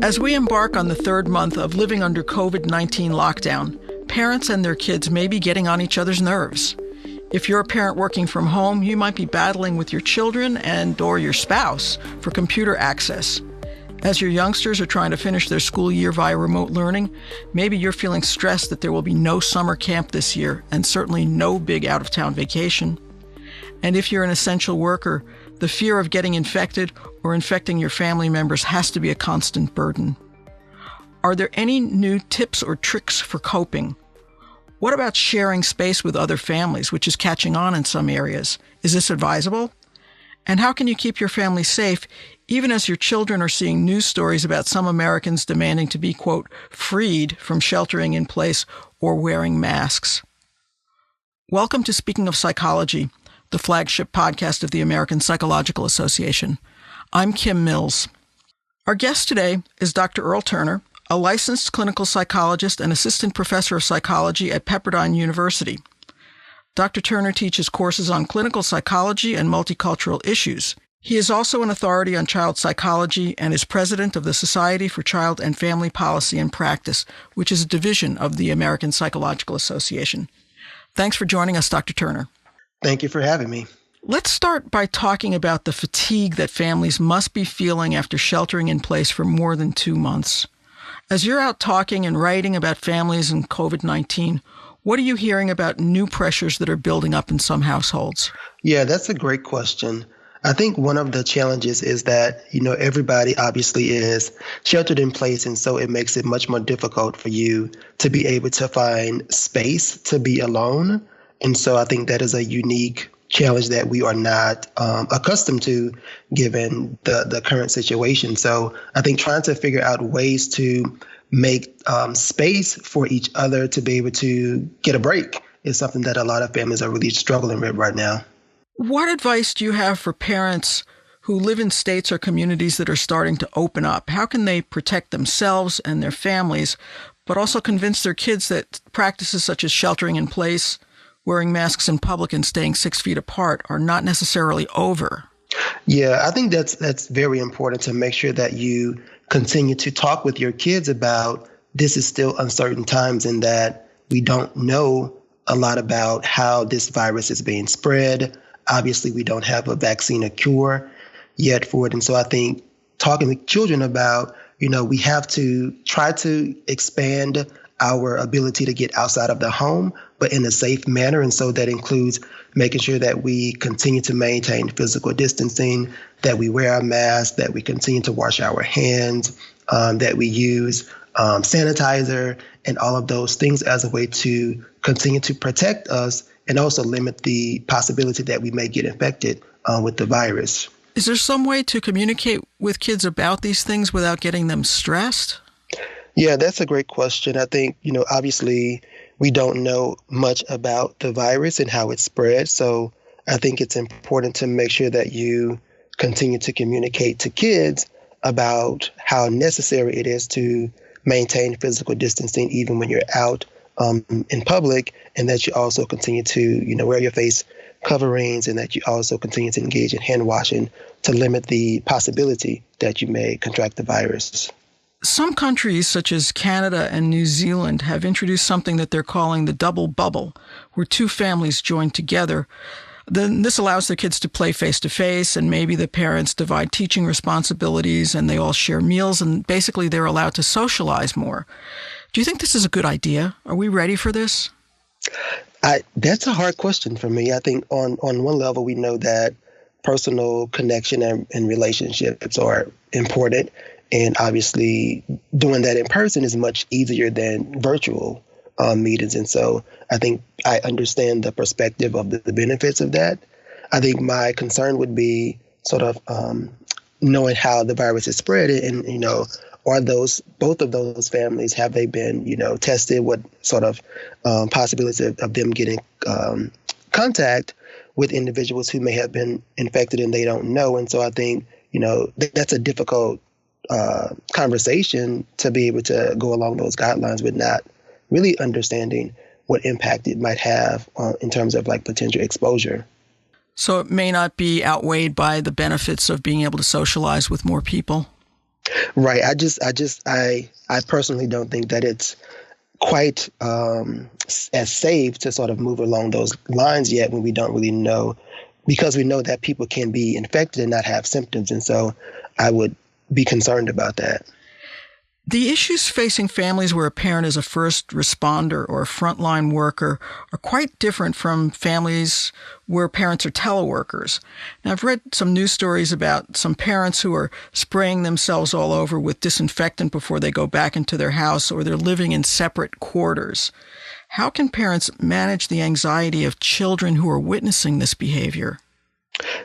As we embark on the third month of living under COVID-19 lockdown, parents and their kids may be getting on each other's nerves. If you're a parent working from home, you might be battling with your children and/or your spouse for computer access. As your youngsters are trying to finish their school year via remote learning, maybe you're feeling stressed that there will be no summer camp this year and certainly no big out-of-town vacation. And if you're an essential worker, the fear of getting infected or infecting your family members has to be a constant burden. Are there any new tips or tricks for coping? What about sharing space with other families, which is catching on in some areas? Is this advisable? And how can you keep your family safe, even as your children are seeing news stories about some Americans demanding to be, quote, freed from sheltering in place or wearing masks? Welcome to Speaking of Psychology, the flagship podcast of the American Psychological Association. I'm Kim Mills. Our guest today is Dr. Earl Turner, a licensed clinical psychologist and assistant professor of psychology at Pepperdine University. Dr. Turner teaches courses on clinical psychology and multicultural issues. He is also an authority on child psychology and is president of the Society for Child and Family Policy and Practice, which is a division of the American Psychological Association. Thanks for joining us, Dr. Turner. Thank you for having me. Let's start by talking about the fatigue that families must be feeling after sheltering in place for more than 2 months. As you're out talking and writing about families and COVID-19, what are you hearing about new pressures that are building up in some households? Yeah, that's a great question. I think one of the challenges is that, everybody obviously is sheltered in place. And so it makes it much more difficult for you to be able to find space to be alone. And so I think that is a unique challenge that we are not accustomed to given the current situation. So I think trying to figure out ways to make space for each other to be able to get a break is something that a lot of families are really struggling with right now. What advice do you have for parents who live in states or communities that are starting to open up? How can they protect themselves and their families, but also convince their kids that practices such as sheltering in place, wearing masks in public, and staying 6 feet apart are not necessarily over? Yeah, I think that's very important to make sure that you continue to talk with your kids about this is still uncertain times and that we don't know a lot about how this virus is being spread. Obviously, we don't have a vaccine or cure yet for it. And so I think talking with children about, we have to try to expand our ability to get outside of the home, but in a safe manner. And so that includes making sure that we continue to maintain physical distancing, that we wear our masks, that we continue to wash our hands, that we use sanitizer and all of those things as a way to continue to protect us and also limit the possibility that we may get infected with the virus. Is there some way to communicate with kids about these things without getting them stressed? Yeah, that's a great question. I think, obviously we don't know much about the virus and how it spreads. So I think it's important to make sure that you continue to communicate to kids about how necessary it is to maintain physical distancing even when you're out in public, and that you also continue to, wear your face coverings, and that you also continue to engage in hand washing to limit the possibility that you may contract the virus. Some countries, such as Canada and New Zealand, have introduced something that they're calling the double bubble, where two families join together. Then this allows their kids to play face-to-face, and maybe the parents divide teaching responsibilities, and they all share meals, and basically they're allowed to socialize more. Do you think this is a good idea? Are we ready for this? That's a hard question for me. I think on one level, we know that personal connection and relationships are important. And obviously, doing that in person is much easier than virtual meetings. And so I think I understand the perspective of the benefits of that. I think my concern would be sort of knowing how the virus is spread and, are both of those families, have they been, tested? What sort of possibilities of them getting contact with individuals who may have been infected and they don't know? And so I think, that's a difficult conversation to be able to go along those guidelines with not really understanding what impact it might have in terms of potential exposure. So it may not be outweighed by the benefits of being able to socialize with more people. Right. I personally don't think that it's quite as safe to sort of move along those lines yet, when we don't really know, because we know that people can be infected and not have symptoms. And so I would be concerned about that. The issues facing families where a parent is a first responder or a frontline worker are quite different from families where parents are teleworkers. Now, I've read some news stories about some parents who are spraying themselves all over with disinfectant before they go back into their house, or they're living in separate quarters. How can parents manage the anxiety of children who are witnessing this behavior?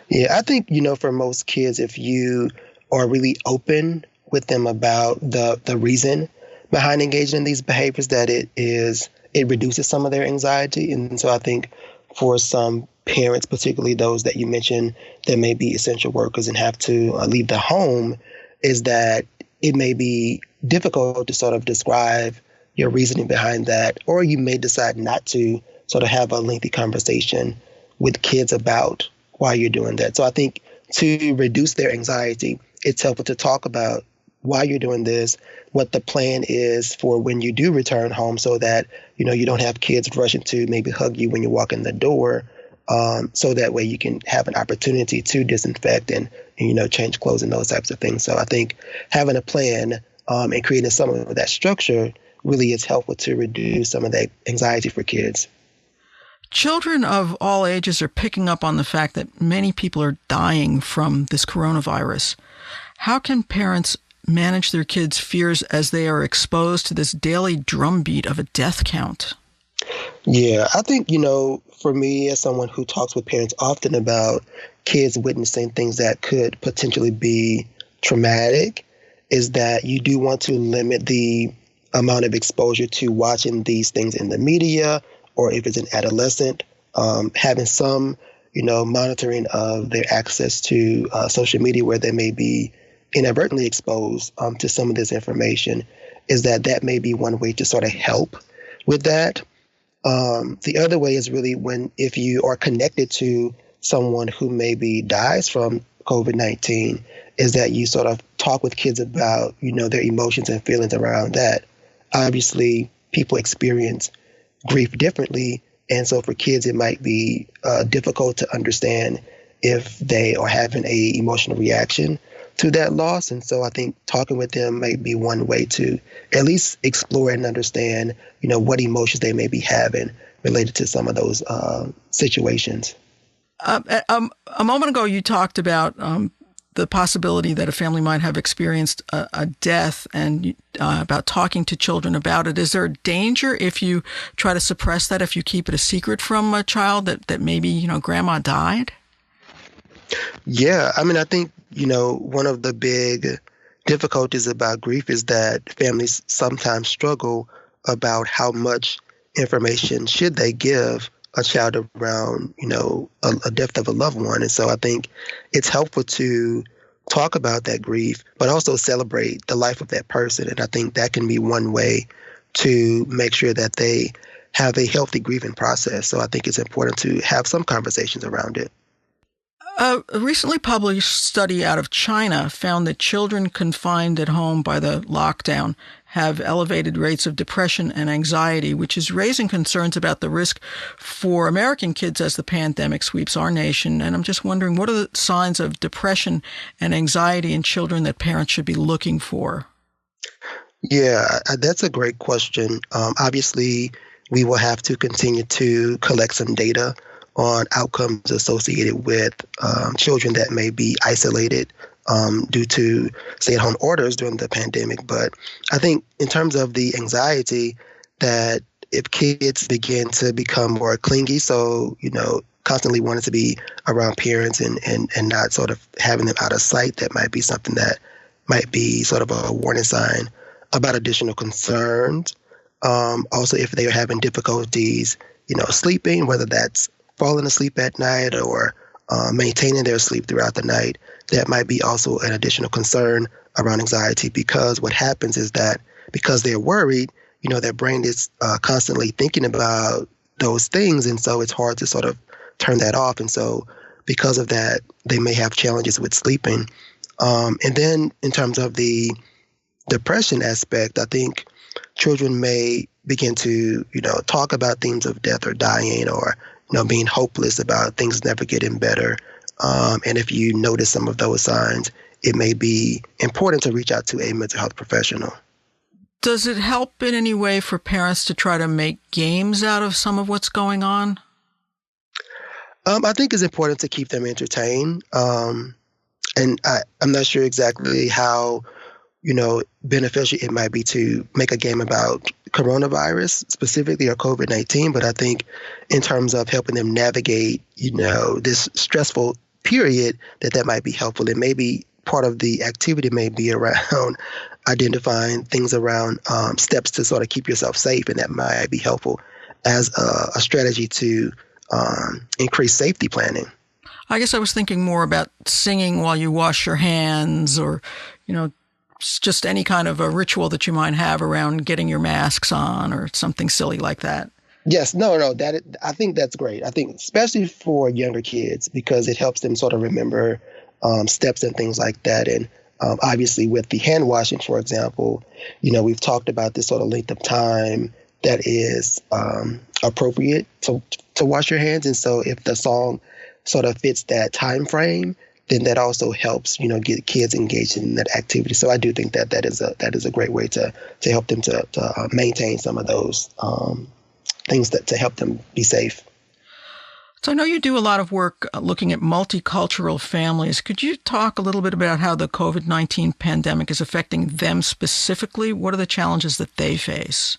Yeah, I think, for most kids, if you are really open with them about the reason behind engaging in these behaviors, that it reduces some of their anxiety. And so I think for some parents, particularly those that you mentioned that may be essential workers and have to leave the home, is that it may be difficult to sort of describe your reasoning behind that, or you may decide not to sort of have a lengthy conversation with kids about why you're doing that. So I think to reduce their anxiety, it's helpful to talk about why you're doing this, what the plan is for when you do return home, so that, you don't have kids rushing to maybe hug you when you walk in the door. So that way you can have an opportunity to disinfect and change clothes and those types of things. So I think having a plan and creating some of that structure really is helpful to reduce some of that anxiety for kids. Children of all ages are picking up on the fact that many people are dying from this coronavirus. How can parents manage their kids' fears as they are exposed to this daily drumbeat of a death count? Yeah, I think, for me, as someone who talks with parents often about kids witnessing things that could potentially be traumatic, is that you do want to limit the amount of exposure to watching these things in the media, or if it's an adolescent, having some, monitoring of their access to social media where they may be inadvertently exposed to some of this information, is that may be one way to sort of help with that. The other way is really if you are connected to someone who maybe dies from COVID-19, is that you sort of talk with kids about, their emotions and feelings around that. Obviously, people experience grief differently. And so for kids, it might be difficult to understand if they are having a emotional reaction to that loss. And so I think talking with them may be one way to at least explore and understand, what emotions they may be having related to some of those situations. A moment ago, you talked about the possibility that a family might have experienced a death, and about talking to children about it. Is there a danger if you try to suppress that, if you keep it a secret from a child, that maybe, grandma died? Yeah, I think, one of the big difficulties about grief is that families sometimes struggle about how much information should they give a child around, a death of a loved one. And so I think it's helpful to talk about that grief, but also celebrate the life of that person. And I think that can be one way to make sure that they have a healthy grieving process. So I think it's important to have some conversations around it. A recently published study out of China found that children confined at home by the lockdown have elevated rates of depression and anxiety, which is raising concerns about the risk for American kids as the pandemic sweeps our nation. And I'm just wondering, what are the signs of depression and anxiety in children that parents should be looking for? Yeah, that's a great question. Obviously, we will have to continue to collect some data on outcomes associated with children that may be isolated due to stay-at-home orders during the pandemic. But I think in terms of the anxiety, that if kids begin to become more clingy, so, constantly wanting to be around parents and not sort of having them out of sight, that might be something that might be sort of a warning sign about additional concerns. Also, if they are having difficulties, sleeping, whether that's falling asleep at night or maintaining their sleep throughout the night, that might be also an additional concern around anxiety, because what happens is that because they're worried, their brain is constantly thinking about those things. And so it's hard to sort of turn that off. And so because of that, they may have challenges with sleeping. And then in terms of the depression aspect, I think children may begin to, talk about themes of death or dying or, being hopeless about things never getting better. And if you notice some of those signs, it may be important to reach out to a mental health professional. Does it help in any way for parents to try to make games out of some of what's going on? I think it's important to keep them entertained. And I'm not sure exactly how, beneficial it might be to make a game about coronavirus specifically or COVID-19. But I think in terms of helping them navigate, this stressful period, that might be helpful. And maybe part of the activity may be around identifying things around steps to sort of keep yourself safe. And that might be helpful as a strategy to increase safety planning. I guess I was thinking more about singing while you wash your hands or, just any kind of a ritual that you might have around getting your masks on or something silly like that. Yes, no, I think that's great. I think especially for younger kids because it helps them sort of remember steps and things like that. And obviously with the hand washing, for example, we've talked about this sort of length of time that is appropriate to wash your hands. And so if the song sort of fits that time frame, then that also helps, get kids engaged in that activity. So I do think that is a great way to help them to maintain some of those things to help them be safe. So I know you do a lot of work looking at multicultural families. Could you talk a little bit about how the COVID-19 pandemic is affecting them specifically? What are the challenges that they face?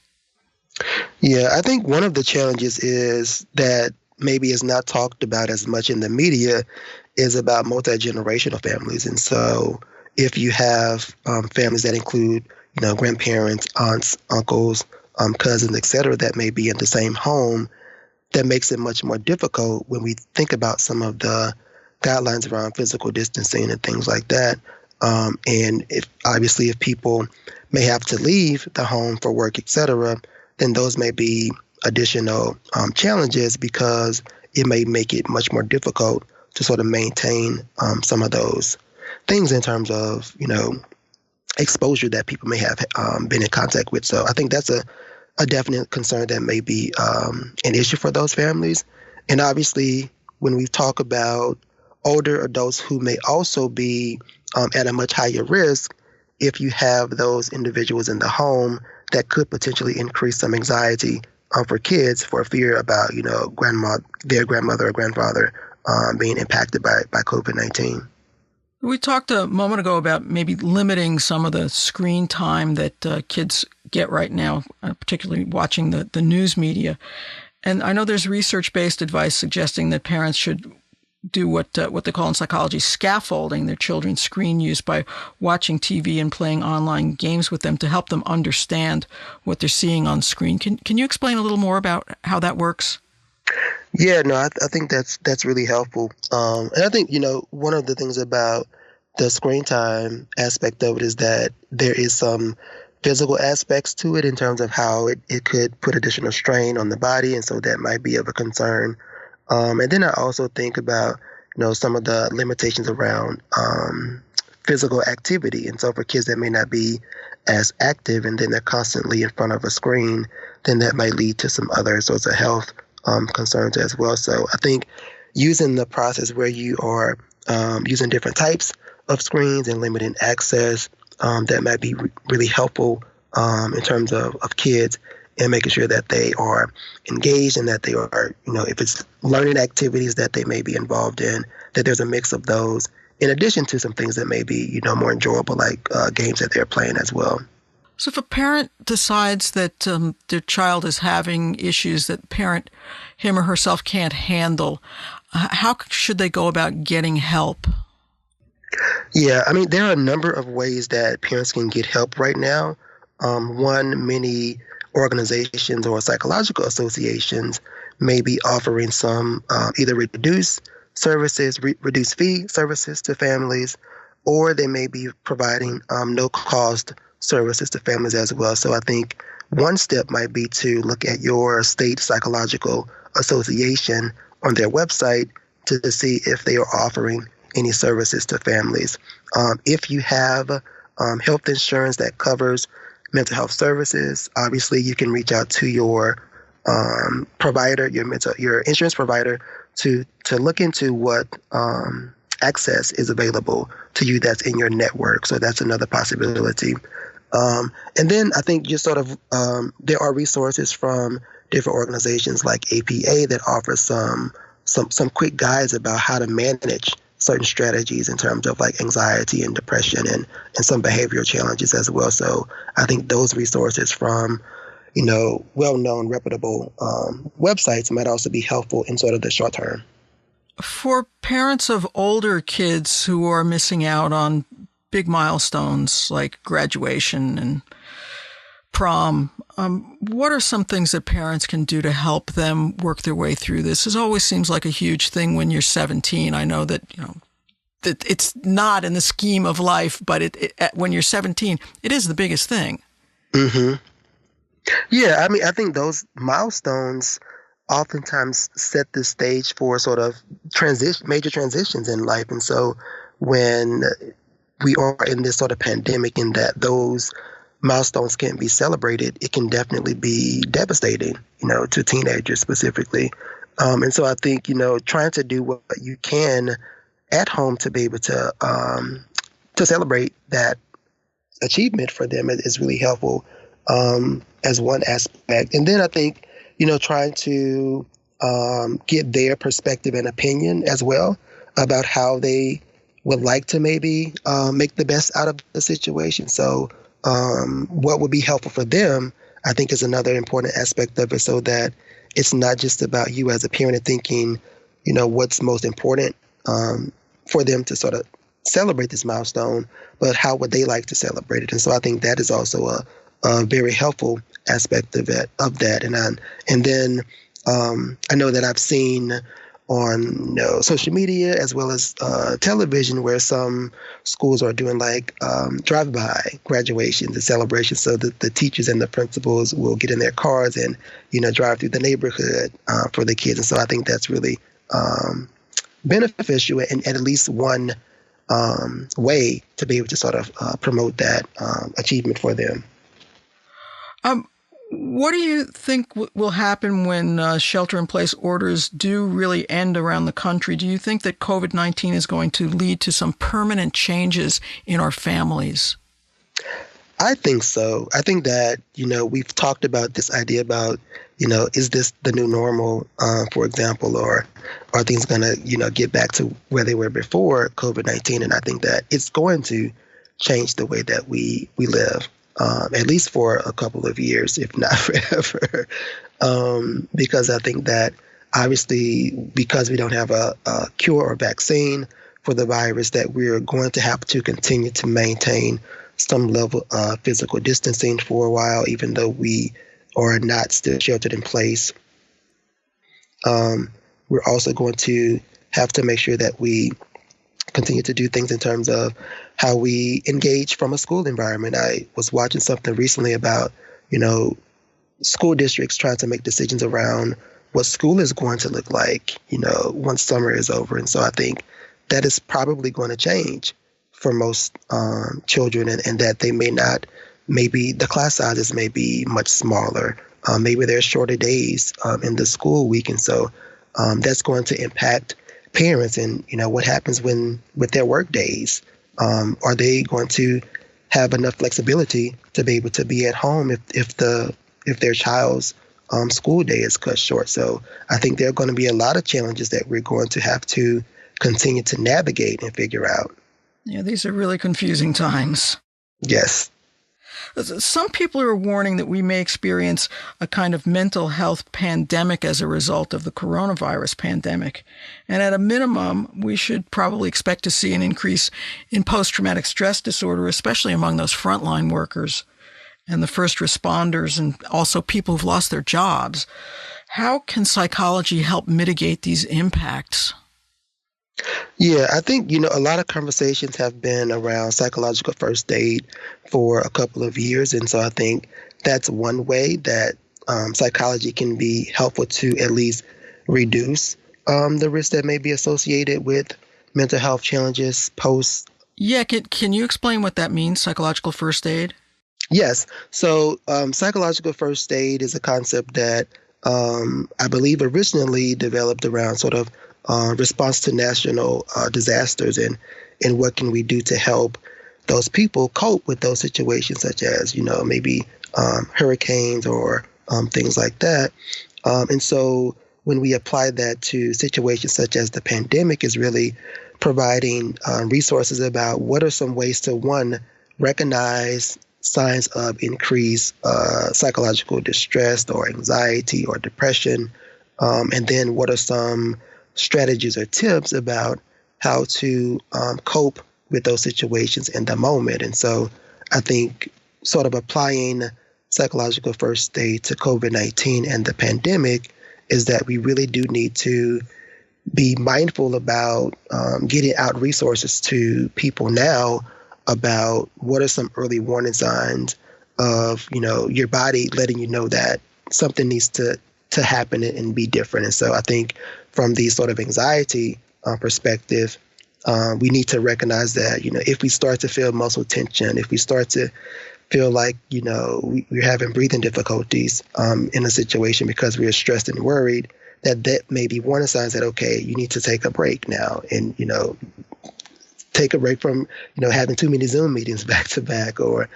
Yeah, I think one of the challenges is that maybe is not talked about as much in the media is about multi-generational families. And so if you have families that include, grandparents, aunts, uncles, cousins, et cetera, that may be in the same home, that makes it much more difficult when we think about some of the guidelines around physical distancing and things like that. And if people may have to leave the home for work, et cetera, then those may be additional challenges because it may make it much more difficult to sort of maintain some of those things in terms of, exposure that people may have been in contact with. So I think that's a definite concern that may be an issue for those families. And obviously, when we talk about older adults who may also be at a much higher risk, if you have those individuals in the home, that could potentially increase some anxiety for kids for fear about, their grandmother or grandfather being impacted by COVID-19. We talked a moment ago about maybe limiting some of the screen time that kids get right now, particularly watching the news media. And I know there's research-based advice suggesting that parents should do what they call in psychology scaffolding their children's screen use by watching TV and playing online games with them to help them understand what they're seeing on screen. Can you explain a little more about how that works? Yeah, no, I think that's really helpful. And I think, one of the things about the screen time aspect of it is that there is some physical aspects to it in terms of how it could put additional strain on the body. And so that might be of a concern. And then I also think about, some of the limitations around physical activity. And so for kids that may not be as active and then they're constantly in front of a screen, then that might lead to some other sorts of health concerns as well. So I think using the process where you are using different types of screens and limiting access, that might be really helpful in terms of kids and making sure that they are engaged and that they are, if it's learning activities that they may be involved in, that there's a mix of those in addition to some things that may be, more enjoyable, like games that they're playing as well. So if a parent decides that their child is having issues that him or herself can't handle, how should they go about getting help? Yeah, there are a number of ways that parents can get help right now. Many organizations or psychological associations may be offering some either reduced fee services to families, or they may be providing no-cost services to families as well. So I think one step might be to look at your state psychological association on their website to see if they are offering any services to families. If you have health insurance that covers mental health services, obviously you can reach out to your provider, your insurance provider, to look into what access is available to you that's in your network. So that's another possibility. And then I think just sort of there are resources from different organizations like APA that offer some quick guides about how to manage certain strategies in terms of like anxiety and depression and some behavioral challenges as well. So I think those resources from, well-known, reputable websites might also be helpful in sort of the short term. For parents of older kids who are missing out on big milestones like graduation and prom, what are some things that parents can do to help them work their way through this? It always seems like a huge thing when you're 17. I know that, that it's not in the scheme of life, but when you're 17, it is the biggest thing. Mm-hmm. Yeah, I mean, I think those milestones oftentimes set the stage for sort of major transitions in life. And so when we are in this sort of pandemic and that those milestones can't be celebrated, it can definitely be devastating, to teenagers specifically. And so I think, trying to do what you can at home to be able to celebrate that achievement for them is really helpful as one aspect. And then I think, trying to get their perspective and opinion as well about how they would like to maybe make the best out of the situation. So what would be helpful for them, I think, is another important aspect of it, so that it's not just about you as a parent and thinking, what's most important for them to sort of celebrate this milestone, but how would they like to celebrate it? And so I think that is also a very helpful aspect of that. And then I know that I've seen on social media as well as television where some schools are doing like drive-by graduations and celebrations, so that the teachers and the principals will get in their cars and drive through the neighborhood for the kids. And so I think that's really beneficial and at least one way to be able to sort of promote that achievement for them. What do you think will happen when shelter-in-place orders do really end around the country? Do you think that COVID-19 is going to lead to some permanent changes in our families? I think so. I think that, we've talked about this idea about, is this the new normal, for example, or are things going to, get back to where they were before COVID-19? And I think that it's going to change the way that we live. At least for a couple of years, if not forever, because I think that obviously because we don't have a cure or vaccine for the virus, that we're going to have to continue to maintain some level of physical distancing for a while, even though we are not still sheltered in place. We're also going to have to make sure that we continue to do things in terms of how we engage from a school environment. I was watching something recently about, school districts trying to make decisions around what school is going to look like, once summer is over. And so I think that is probably going to change for most children, and that they may not, maybe the class sizes may be much smaller. Maybe there's shorter days in the school week. And so that's going to impact parents and, what happens with their work days. Are they going to have enough flexibility to be able to be at home if their child's school day is cut short? So I think there are going to be a lot of challenges that we're going to have to continue to navigate and figure out. Yeah, these are really confusing times. Yes. Some people are warning that we may experience a kind of mental health pandemic as a result of the coronavirus pandemic. And at a minimum, we should probably expect to see an increase in post-traumatic stress disorder, especially among those frontline workers and the first responders and also people who've lost their jobs. How can psychology help mitigate these impacts? Yeah, I think, a lot of conversations have been around psychological first aid for a couple of years. And so I think that's one way that psychology can be helpful to at least reduce the risks that may be associated with mental health challenges post. Yeah, can you explain what that means, psychological first aid? Yes. So psychological first aid is a concept that I believe originally developed around sort of response to national disasters and what can we do to help those people cope with those situations, such as, maybe hurricanes or things like that. And so when we apply that to situations such as the pandemic, is really providing resources about what are some ways to, one, recognize signs of increased psychological distress or anxiety or depression, and then what are some strategies or tips about how to cope with those situations in the moment. And so I think sort of applying psychological first aid to COVID-19 and the pandemic is that we really do need to be mindful about getting out resources to people now about what are some early warning signs of, your body letting you know that something needs to happen and be different. And so I think from the sort of anxiety perspective, we need to recognize that, if we start to feel muscle tension, if we start to feel like, we're having breathing difficulties in a situation because we are stressed and worried, that may be warning signs that, okay, you need to take a break now and, take a break from, having too many Zoom meetings back to back, or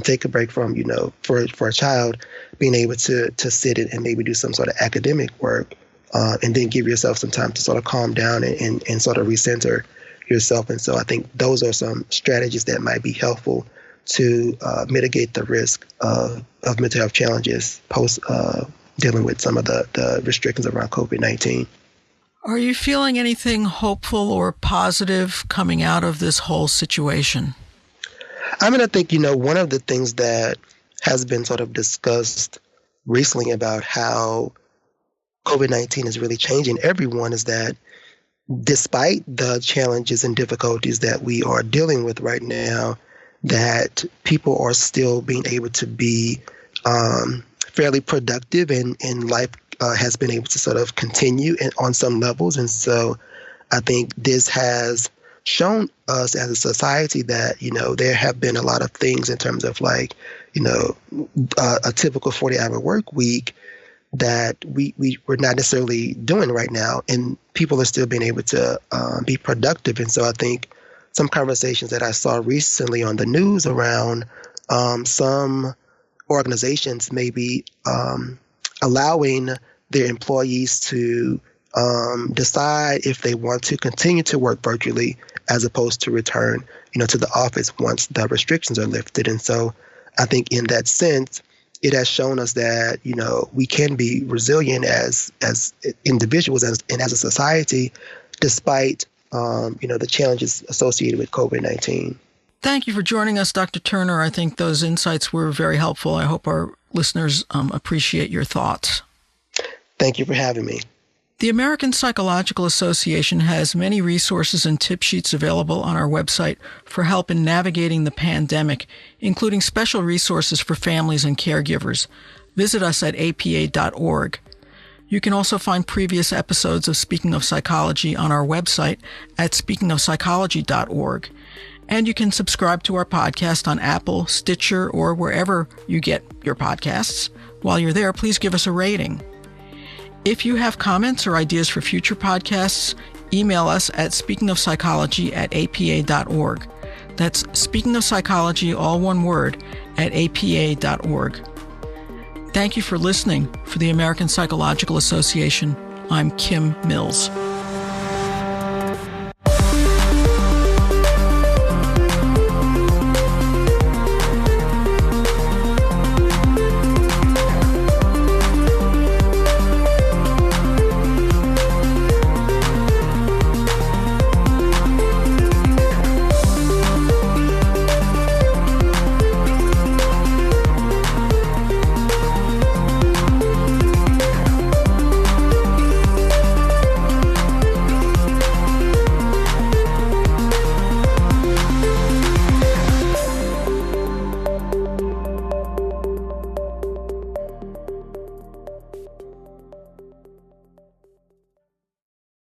take a break from, for a child being able to sit and maybe do some sort of academic work, and then give yourself some time to sort of calm down and sort of recenter yourself. And so I think those are some strategies that might be helpful to mitigate the risk of mental health challenges post dealing with some of the restrictions around COVID-19. Are you feeling anything hopeful or positive coming out of this whole situation? I think, one of the things that has been sort of discussed recently about how COVID-19 is really changing everyone is that despite the challenges and difficulties that we are dealing with right now, that people are still being able to be fairly productive and life has been able to sort of continue on some levels. And so I think this has shown us as a society that, there have been a lot of things in terms of like, a typical 40-hour work week that we're not necessarily doing right now. And people are still being able to be productive. And so I think some conversations that I saw recently on the news around some organizations maybe allowing their employees to decide if they want to continue to work virtually as opposed to return, to the office once the restrictions are lifted. And so I think in that sense, it has shown us that, we can be resilient as individuals and as a society, despite, the challenges associated with COVID-19. Thank you for joining us, Dr. Turner. I think those insights were very helpful. I hope our listeners appreciate your thoughts. Thank you for having me. The American Psychological Association has many resources and tip sheets available on our website for help in navigating the pandemic, including special resources for families and caregivers. Visit us at apa.org. You can also find previous episodes of Speaking of Psychology on our website at speakingofpsychology.org. And you can subscribe to our podcast on Apple, Stitcher, or wherever you get your podcasts. While you're there, please give us a rating. If you have comments or ideas for future podcasts, email us at speakingofpsychology@apa.org. That's Speaking of Psychology, all one word, at apa.org. Thank you for listening. For the American Psychological Association, I'm Kim Mills.